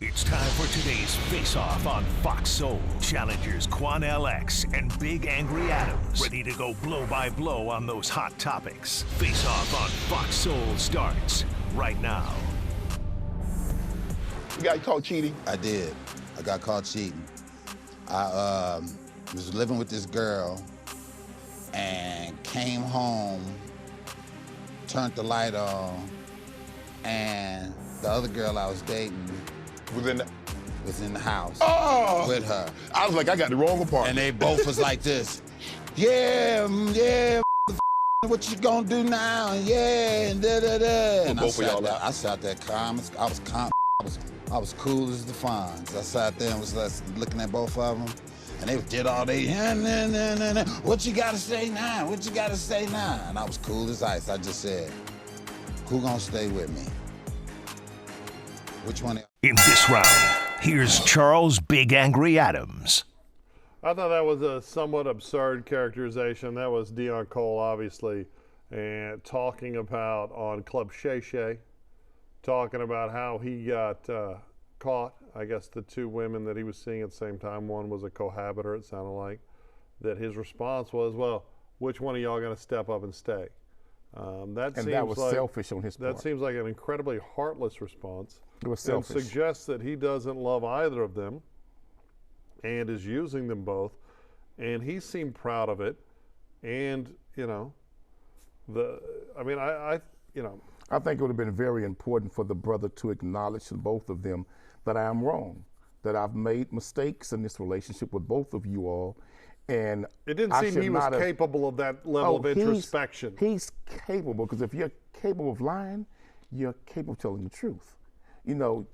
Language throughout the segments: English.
It's time for today's face-off on Fox Soul. Challengers Quan LX and Big Angry Adams, ready to go blow by blow on those hot topics. Face-off on Fox Soul starts right now. You got caught cheating? I did. I got caught cheating. I was living with this girl and came home, turned the light on, and the other girl I was dating was in the house with her. I was like, I got the wrong apartment. And they both was like this. Yeah, what you gonna do now? Yeah, and da-da-da. And both of y'all out. I sat there calm. I was calm. I was cool as the Fonz. I sat there and was looking at both of them. And they did all they, what you gotta say now? What you gotta say now? And I was cool as ice. I just said, who gonna stay with me? Which one? In this round, here's Charles Big Angry Adams. I thought that was a somewhat absurd characterization. That was Deon Cole, obviously, and talking about on Club Shay Shay, talking about how he got caught. I guess the two women that he was seeing at the same time, one was a cohabiter, it sounded like, that his response was, well, which one of y'all going to step up and stay? That was selfish on his part. That seems like an incredibly heartless response. It was selfish. And suggests that he doesn't love either of them and is using them both. And he seemed proud of it. And, I think it would have been very important for the brother to acknowledge to both of them that I am wrong, that I've made mistakes in this relationship with both of you all. And it didn't seem he was capable of that level of introspection. He's capable, because if you're capable of lying, you're capable of telling the truth.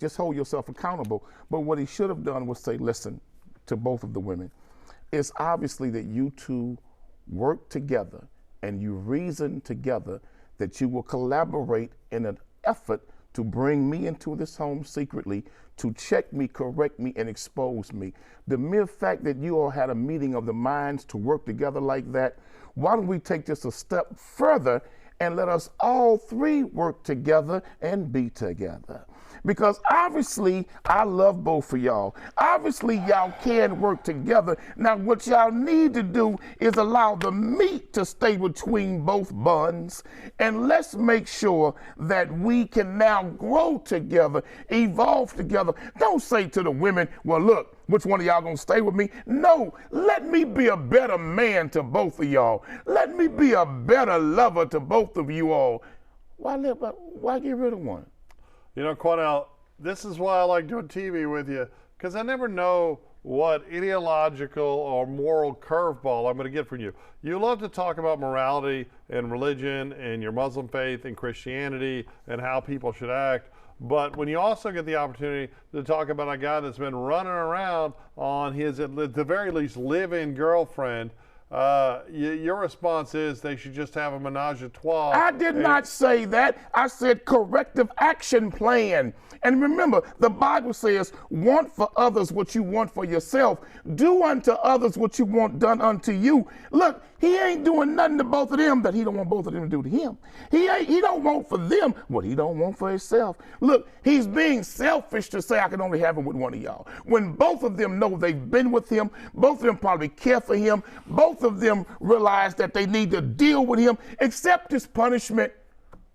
Just hold yourself accountable. But what he should have done was say, listen, to both of the women, it's obviously that you two work together and you reason together that you will collaborate in an effort to bring me into this home secretly, to check me, correct me, and expose me. The mere fact that you all had a meeting of the minds to work together like that, why don't we take this a step further and let us all three work together and be together? Because obviously, I love both of y'all. Obviously, y'all can work together. Now, what y'all need to do is allow the meat to stay between both buns. And let's make sure that we can now grow together, evolve together. Don't say to the women, well, look, which one of y'all gonna stay with me? No, let me be a better man to both of y'all. Let me be a better lover to both of you all. Why get rid of one? Quanell, this is why I like doing TV with you, because I never know what ideological or moral curveball I'm going to get from you. You love to talk about morality and religion and your Muslim faith and Christianity and how people should act, but when you also get the opportunity to talk about a guy that's been running around on his, at the very least, live-in girlfriend, your response is they should just have a menage a trois. I did not say that. I said corrective action plan. And remember, the Bible says, want for others what you want for yourself. Do unto others what you want done unto you. Look, he ain't doing nothing to both of them that he don't want both of them to do to him. He don't want for them what he don't want for himself. Look, he's being selfish to say I can only have him with one of y'all. When both of them know they've been with him, both of them probably care for him, both of them realize that they need to deal with him, accept his punishment,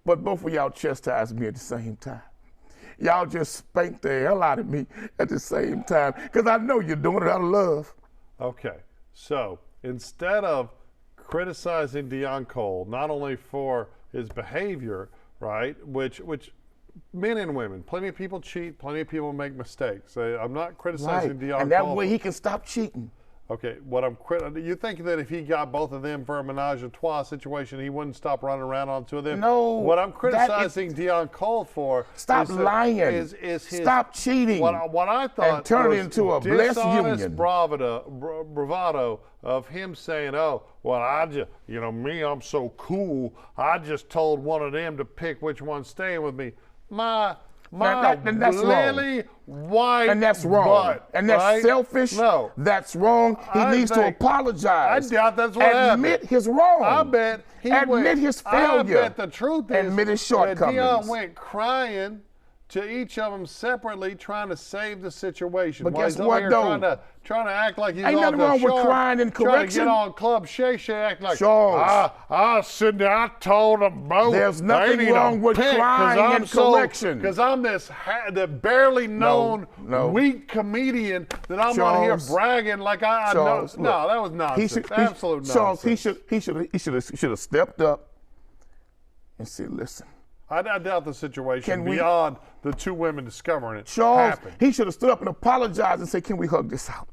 but both of y'all chastise me at the same time. Y'all just spank the hell out of me at the same time, because I know you're doing it out of love. Okay, so instead of criticizing Deon Cole, not only for his behavior, right, which men and women, plenty of people cheat, plenty of people make mistakes. I'm not criticizing Deon Cole. And that way he can stop cheating. Okay, you think that if he got both of them for a menage a trois situation, he wouldn't stop running around on two of them? No. What I'm criticizing Deon Cole for stop lying. Is his, stop cheating. What I thought and turn it into a blessed union. Bravado of him saying, "Oh, well, I'm so cool. I just told one of them to pick which one's staying with me." That's wrong. White and that's wrong. Butt, and that's right? selfish. No. That's wrong. He needs to apologize. I doubt that's what happened. Admit his wrong. I bet he Admit his failure. I bet the truth is admit his shortcomings. that Deon went crying to each of them separately, trying to save the situation. But While guess he's over what, here though? trying to act like he's Ain't off nothing the wrong with sharp, crying and trying to correction. get on Club Shay Shay, act like, Charles. I Sydney, I told them both. There's nothing wrong with crying and correction. Because I'm the barely known No. weak comedian that I'm on Charles. here bragging like I know. Charles, No, look, that was nonsense. Absolute Charles, nonsense. he should have stepped up and said, listen. I doubt the situation Can we- beyond the two women discovering it Charles, happened. he should have stood up and apologized and said, can we hug this out?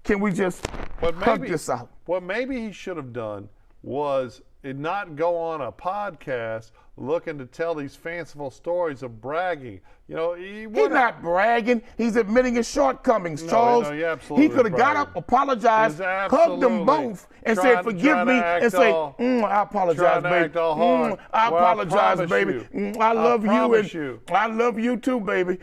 Can we just hug this out? What maybe he should have done was not go on a podcast looking to tell these fanciful stories of bragging. You know, He's not bragging. He's admitting his shortcomings, Charles. no, he absolutely He could have got bragging. up, apologized, He's hugged them absolutely both, and trying- said, forgive trying to me, act and say, all- I apologize, trying to baby. act all hard. I Well, I apologize, promise baby. you. I love you, promise and you. I love you too, baby.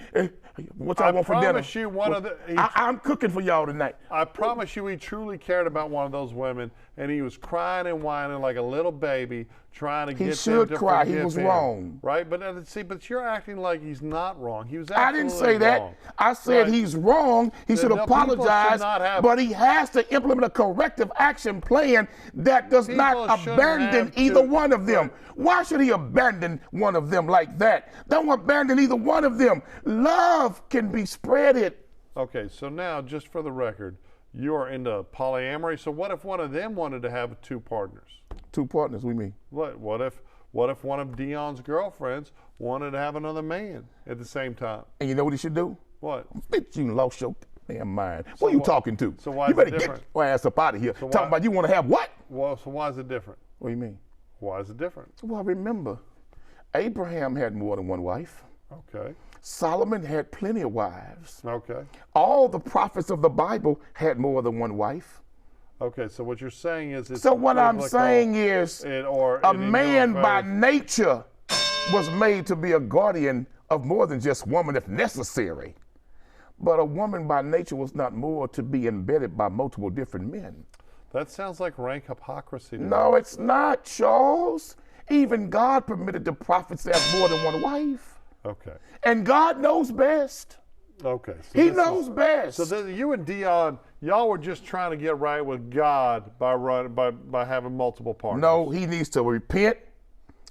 What y'all I want for dinner? promise you one of the- I'm cooking for y'all tonight. I promise you he truly cared about one of those women, and he was crying and whining like a little baby, trying to get them should to cry. He forgive was him, wrong. right? But but you're acting like he's not wrong. He was I absolutely didn't say that. wrong. I said Right. he's wrong. He should The people should apologize, not have- but he has to implement a corrective action plan that does not People shouldn't abandon have to- either one of them. Right. Why should he abandon one of them like that? Don't abandon either one of them. Love can be spreaded. Okay, so now, just for the record, you are into polyamory. So what if one of them wanted to have two partners? Two partners, we mean. What if one of Deon's girlfriends wanted to have another man at the same time? And you know what he should do? What? Bitch, you lost your damn mind. Who are you what- talking to? so why you is it better get different? your ass up out of here. why- Talking about you want to have what? Well, so why is it different? What do you mean? Why is it different? Well, remember, Abraham had more than one wife. Okay. Solomon had plenty of wives. Okay. All the prophets of the Bible had more than one wife. Okay, so what you're saying is it's So what I'm biblical saying is a man by nature was made to be a guardian of more than just woman if necessary. But a woman by nature was not more to be embedded by multiple different men. That sounds like rank hypocrisy to No, me. it's not, Charles. Even God permitted the prophets to have more than one wife. Okay. And God knows best. Okay. So He this knows is- best. So you and Deon, y'all were just trying to get right with God by having multiple partners. No, he needs to repent.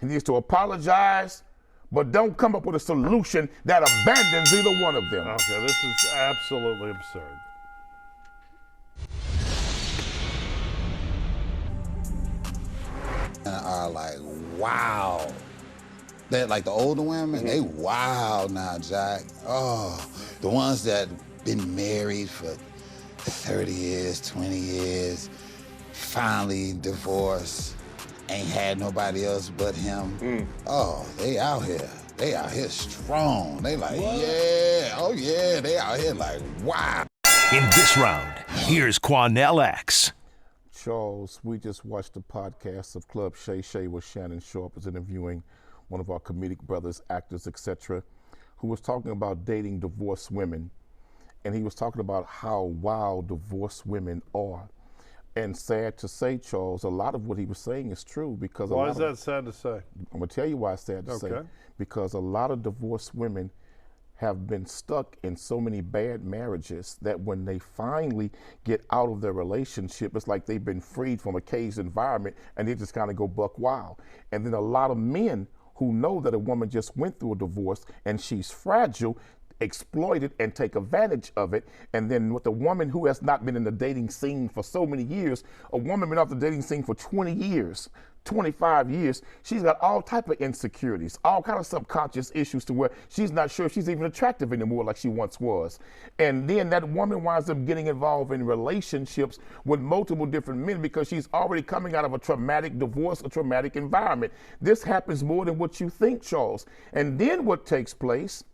He needs to apologize. But don't come up with a solution that abandons either one of them. Okay, this is absolutely absurd. And are like, wow. They're like the older women, they wow now, Jack. Oh, the ones that been married for 30 years, 20 years, finally divorced, ain't had nobody else but him. Oh, they out here. They out here strong. They like, yeah, oh yeah, they out here like, wow. In this round, here's Quanell X. Charles, we just watched the podcast of Club Shay Shay where Shannon Sharp was interviewing one of our comedic brothers, actors, etc., who was talking about dating divorced women. And he was talking about how wild divorced women are. And sad to say, Charles, a lot of what he was saying is true because Why is that sad to say? I'm going to tell you why it's sad to say. Okay. Because a lot of divorced women have been stuck in so many bad marriages that when they finally get out of their relationship, it's like they've been freed from a caged environment and they just kind of go buck wild. And then a lot of men who know that a woman just went through a divorce and she's fragile, exploit it and take advantage of it. And then with the woman who has not been in the dating scene for so many years, a woman been off the dating scene for 20 years, 25 years, she's got all type of insecurities, all kind of subconscious issues to where she's not sure if she's even attractive anymore like she once was. And then that woman winds up getting involved in relationships with multiple different men because she's already coming out of a traumatic divorce, a traumatic environment. This happens more than what you think, Charles. And then what takes place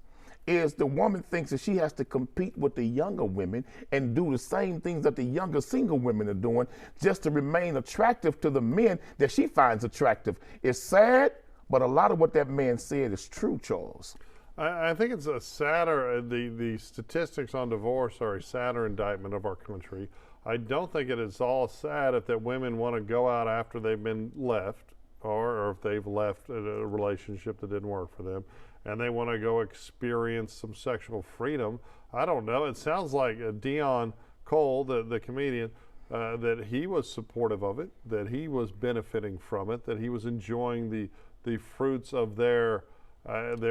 is the woman thinks that she has to compete with the younger women and do the same things that the younger single women are doing just to remain attractive to the men that she finds attractive. It's sad, but a lot of what that man said is true, Charles. I think it's a sadder, the statistics on divorce are a sadder indictment of our country. I don't think it is all sad if that women want to go out after they've been left or if they've left a relationship that didn't work for them and they want to go experience some sexual freedom. I don't know. It sounds like Deon Cole, the comedian, that he was supportive of it, that he was benefiting from it, that he was enjoying the fruits of their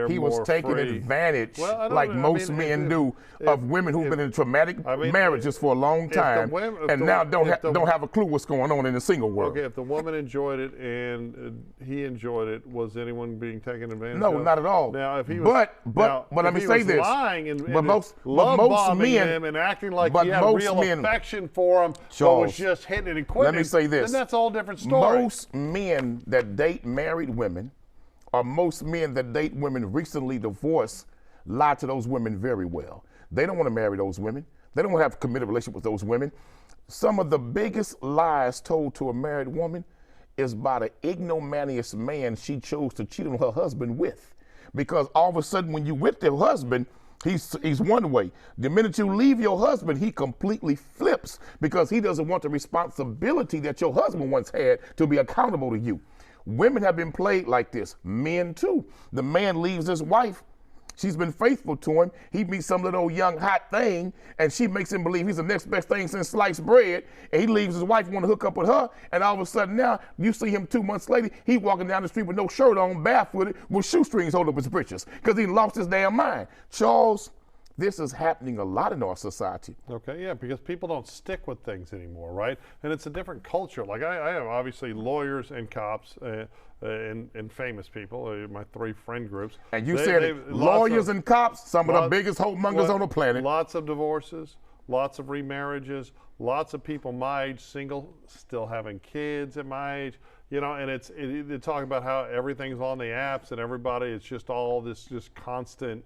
he was taking advantage, like most men do, of women who've been in traumatic marriages for a long time and now don't have a clue what's going on in the single world. Okay, if the woman enjoyed it and he enjoyed it, was anyone being taken advantage of? No, not at all. Now, if he was, but let me say this: lying and most men him and acting like he had real affection for him, Charles, but was just hitting and quitting. Let me say this: then that's a whole different story. Most men that date married women, or most men that date women recently divorced, lie to those women very well. They don't want to marry those women. They don't want to have a committed relationship with those women. Some of the biggest lies told to a married woman is by the ignominious man she chose to cheat on her husband with. Because all of a sudden when you with your husband, he's one way. The minute you leave your husband, he completely flips because he doesn't want the responsibility that your husband once had to be accountable to you. Women have been played like this, men too. The man leaves his wife, she's been faithful to him, he meets some little young hot thing, and she makes him believe he's the next best thing since sliced bread, and he leaves his wife, want to hook up with her, and all of a sudden now, you see him 2 months later, he walking down the street with no shirt on, barefooted, with shoestrings holding up his britches, because he lost his damn mind. Charles, this is happening a lot in our society. Okay, yeah, because people don't stick with things anymore, right? And it's a different culture. Like I have obviously lawyers and cops and famous people, my 3 friend groups. And you said lawyers and cops, some of the biggest hope mongers on the planet. Lots of divorces, lots of remarriages, lots of people my age, single, still having kids at my age. You know, and they talk about how everything's on the apps and everybody, it's just all this just constant.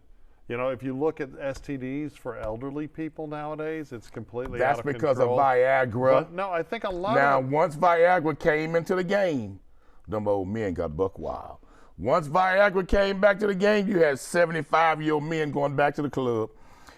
You know, if you look at STDs for elderly people nowadays, it's completely out of control. That's because of Viagra. But no, I think a lot now, of... once Viagra came into the game, them old men got buck wild. Once Viagra came back to the game, you had 75-year-old men going back to the club.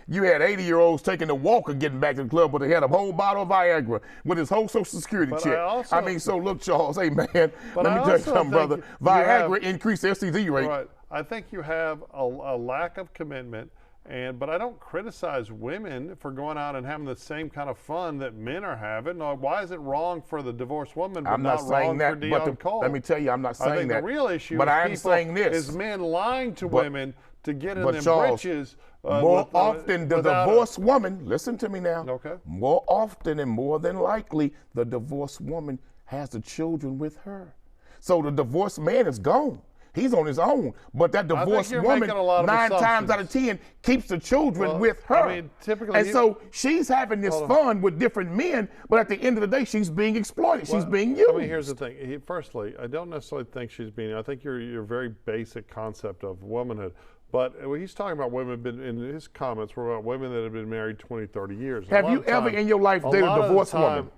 You had 80-year-olds taking the walker getting back to the club, but they had a whole bottle of Viagra with his whole Social Security check. I mean, so look, Charles, hey, man, let me tell you something, brother. Viagra increased the STD rate. Right. I think you have a lack of commitment, but I don't criticize women for going out and having the same kind of fun that men are having. Why is it wrong for the divorced woman, but not wrong for Deon Cole? Let me tell you, I'm not saying that. I think the real issue is men lying to women to get in them britches. More often, the divorced woman, listen to me now, more often and more than likely, the divorced woman has the children with her. So the divorced man is gone. He's on his own, but that divorced woman, 9 times out of 10, keeps the children with her. I mean, typically, and so she's having this fun with different men, but at the end of the day, she's being exploited. She's being used. I mean, here's the thing. Firstly, I don't necessarily think she's being. I think your very basic concept of womanhood. But he's talking about women, in his comments were about women that have been married 20, 30 years. Have you ever in your life dated a divorced woman?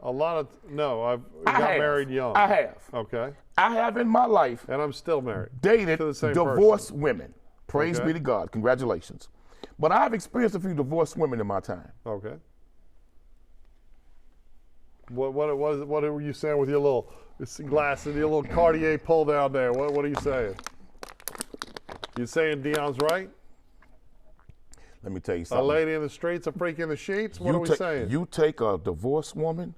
No, I got married young. I have. Okay. I have in my life. And I'm still married. Dated divorced women. Praise be to God. Congratulations. But I've experienced a few divorced women in my time. Okay. What were you saying with your little glasses, your little Cartier pull down there? What are you saying? You saying Deon's right? Let me tell you something. A lady in the streets, a freak in the sheets? What are we saying? You take a divorced woman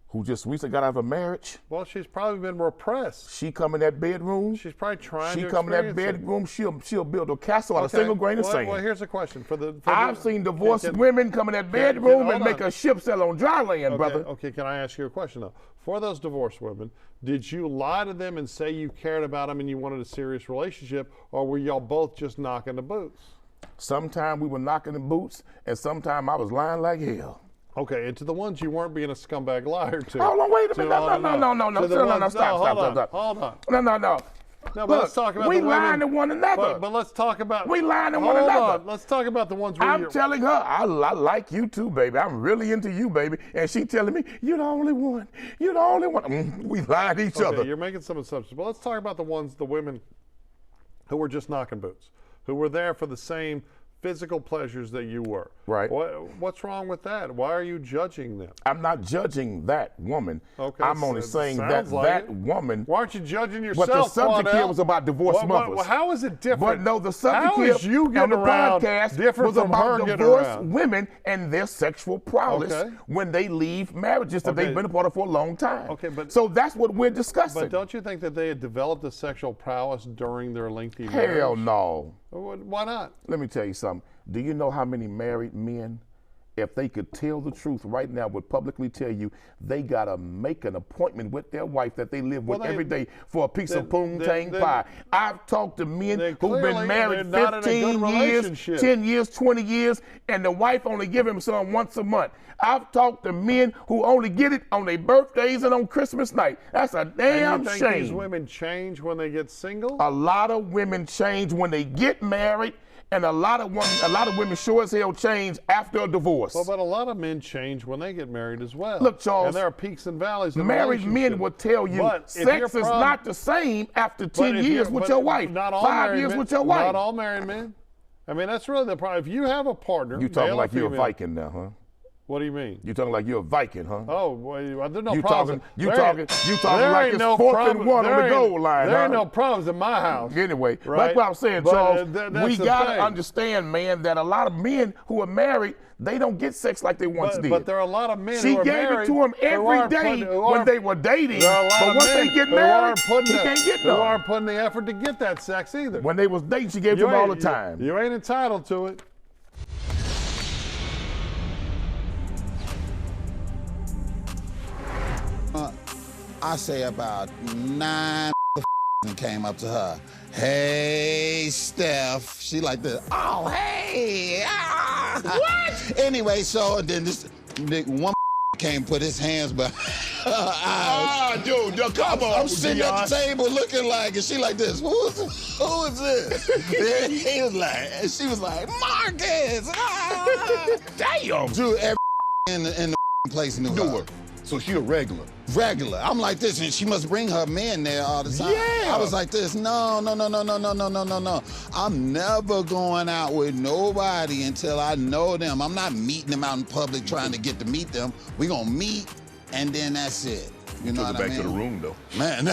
who just recently got out of a marriage. Well, she's probably been repressed. She come in that bedroom. She's probably trying to She come in that bedroom, she'll build a castle out of a single grain of sand. Well, here's a question. I've seen divorced women come in that bedroom and make a ship sail on dry land, brother. Okay, can I ask you a question, though? For those divorced women, did you lie to them and say you cared about them and you wanted a serious relationship, or were y'all both just knocking the boots? Sometime we were knocking the boots, and sometime I was lying like hell. Okay, and to the ones you weren't being a scumbag liar to. Hold on, wait a minute. No, stop. Hold on. No. No, but look, let's talk about we the lying women. to one another. But let's talk about. We lying to one another. Hold on. Let's talk about the ones where I'm telling her, I like you too, baby. I'm really into you, baby. And she telling me, you're the only one. You're the only one. We lie to each other. You're making some assumptions. But let's talk about the women who were just knocking boots, who were there for the same physical pleasures that you were. Right. What's wrong with that? Why are you judging them? I'm not judging that woman. Okay, I'm only saying that like woman. Why aren't you judging yourself? But the subject Quanell? here was about divorced mothers. Well, how is it different? But no, the subject how here is you on getting the around podcast different was from her about getting divorced around? women and their sexual prowess Okay. when they leave marriages that they've been a part of for a long time. Okay, but so that's what we're discussing. But don't you think that they had developed a sexual prowess during their lengthy marriage? Hell no. Why not? Let me tell you something. Do you know how many married men, if they could tell the truth right now, would publicly tell you they got to make an appointment with their wife that they live with every day for a piece of poontang pie? I've talked to men who've been married 15 years, 10 years, 20 years, and the wife only give him some once a month. I've talked to men who only get it on their birthdays and on Christmas night. That's a damn and you think shame. These women change when they get single? A lot of women change when they get married. And a lot of women sure as hell change after a divorce. Well, but a lot of men change when they get married as well. Look, Charles. And there are peaks and valleys in married men will tell you sex is not the same after 10 years with your wife, 5 years with your wife. Not all married men. I mean, that's really the problem. If you have a partner, you talking like you're a Viking now, huh? What do you mean? You talking like you're a Viking, huh? Oh, well, there's no you problems. You talking like it's 4th and 1 on the goal line, There huh? ain't no problems in my house. Anyway, right? like what I'm saying, Charles, we got to thing. understand, man, that a lot of men who are married, they don't get sex like they once did. But there are a lot of men who are married. She gave it to him every day when they were dating. But once they get married, he can't get none. Who aren't putting the effort to get that sex either. When they was dating, she gave it to him all the time. You ain't entitled to it. I say about 9 came up to her. Hey, Steph. She like this. Oh, hey. Ah. What? Anyway, so then this one came put his hands behind her eyes. Dude, come on. I'm sitting at the table looking like, and she like this. Who is this? Then he was like, and she was like, Marcus. Ah. Damn. Dude, every in the place knew her. So she a regular. Regular. I'm like this, and she must bring her men there all the time. Yeah. I was like this. No. I'm never going out with nobody until I know them. I'm not meeting them out in public trying to get to meet them. We gonna meet, and then that's it. You know what I mean? Back to the room, though. Man.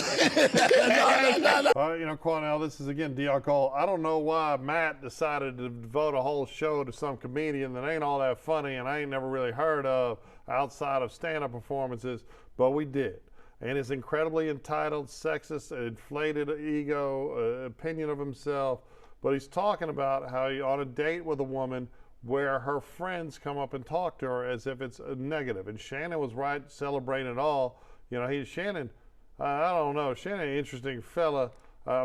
You know, Quanell, this is again Deon Cole. I don't know why Matt decided to devote a whole show to some comedian that ain't all that funny and I ain't never really heard of outside of stand-up performances, but we did. And his incredibly entitled, sexist, inflated ego, opinion of himself. But he's talking about how he on a date with a woman where her friends come up and talk to her as if it's a negative. And Shannon was right, celebrating it all. You know, Shannon, I don't know, Shannon, an interesting fella.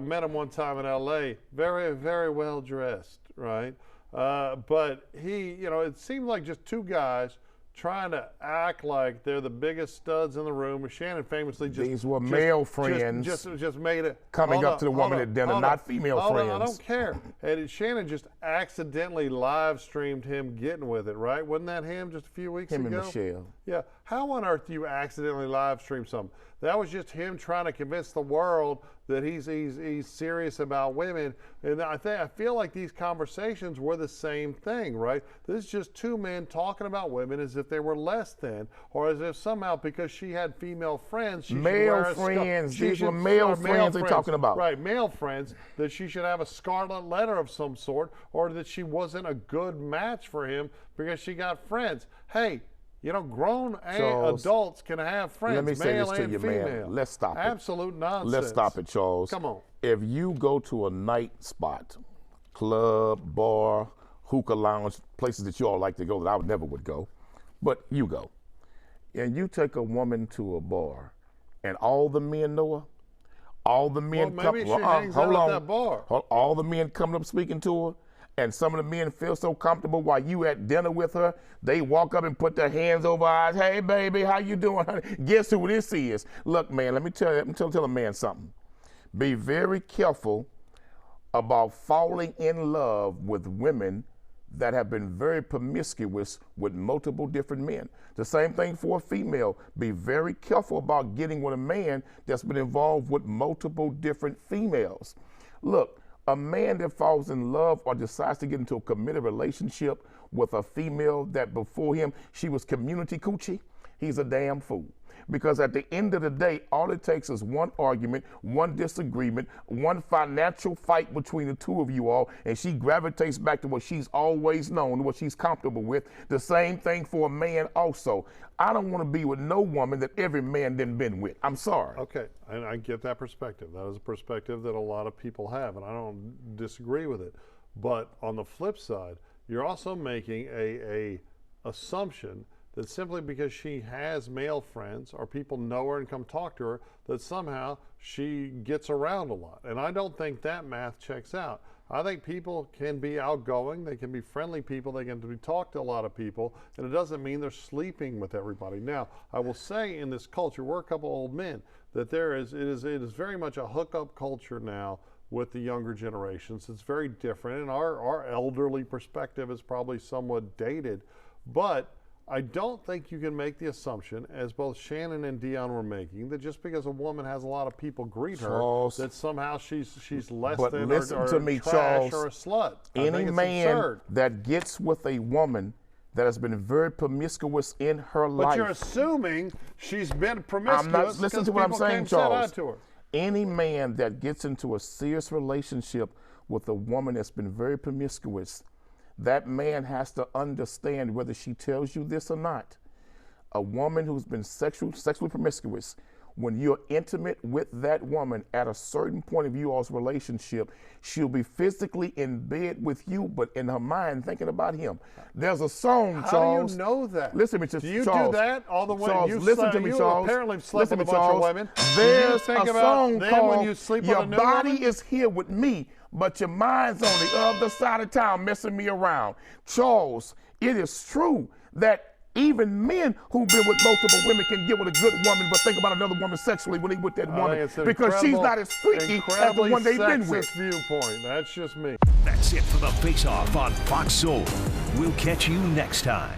Met him one time in L.A., very, very well dressed, right? But he, you know, it seemed like just two guys trying to act like they're the biggest studs in the room. Shannon famously just— These were male friends just made it. coming up to the woman at dinner, not female friends. I don't care. And Shannon just accidentally live streamed him getting with it, right? Wasn't that him just a few weeks ago? Him and Michelle. Yeah. How on earth do you accidentally live stream something? That was just him trying to convince the world that he's serious about women. And I feel like these conversations were the same thing, right? This is just two men talking about women as if they were less than, or as if somehow because she had female friends, she male should wear friends. These were male friends they're talking about. Right, male friends, that she should have a scarlet letter of some sort, or that she wasn't a good match for him because she got friends. Hey, you know, grown adults can have friends, let me say male this to and you, female. man. Let's stop it. Absolute nonsense. Let's stop it, Charles. Come on. If you go to a night spot, club, bar, hookah lounge, places that you all like to go that I never would go, but you go, and you take a woman to a bar, and all the men know her, all the men maybe she hangs out at that bar. All the men coming up speaking to her, and some of the men feel so comfortable while you at dinner with her, they walk up and put their hands over her eyes. Hey, baby, how you doing, honey? Guess who this is? Look, man, let me tell a man something. Be very careful about falling in love with women that have been very promiscuous with multiple different men. The same thing for a female. Be very careful about getting with a man that's been involved with multiple different females. Look, A man that falls in love or decides to get into a committed relationship with a female that before him she was community coochie, he's a damn fool. Because at the end of the day, all it takes is one argument, one disagreement, one financial fight between the two of you all, and she gravitates back to what she's always known, what she's comfortable with. The same thing for a man also. I don't want to be with no woman that every man done been with. I'm sorry. Okay, and I get that perspective. That is a perspective that a lot of people have, and I don't disagree with it. But on the flip side, you're also making a assumption that simply because she has male friends or people know her and come talk to her, that somehow she gets around a lot. And I don't think that math checks out. I think people can be outgoing, they can be friendly people, they can talk to a lot of people, and it doesn't mean they're sleeping with everybody. Now, I will say in this culture, we're a couple old men, that it is very much a hookup culture now with the younger generations. It's very different, and our elderly perspective is probably somewhat dated, but I don't think you can make the assumption, as both Shannon and Deon were making, that just because a woman has a lot of people greet her, Charles, that somehow she's less but than listen or to me, trash Charles, or a slut. any man that gets with a woman that has been very promiscuous in her life. But you're assuming she's been promiscuous. I'm not listening to what I'm saying, Charles. To her. Any man that gets into a serious relationship with a woman that's been very promiscuous, that man has to understand, whether she tells you this or not, a woman who's been sexually promiscuous, when you're intimate with that woman at a certain point of you all's relationship, she'll be physically in bed with you, but in her mind thinking about him. There's a song, Charles. How do you know that? Listen to me, do you Charles. do that all the way? Charles, listen to me, Charles. Apparently slept Listen with a to me, bunch Charles. of women. There's Do you think a about song then called when you sleep "Your with a new Body woman? Is Here With Me, But Your Mind's on the Other Side of Town messing me around." Charles, it is true that even men who've been with multiple women can get with a good woman, but think about another woman sexually when they with that woman, because she's not as freaky as the one they've been with. Viewpoint. That's just me. That's it for the Face Off on Fox Soul. We'll catch you next time.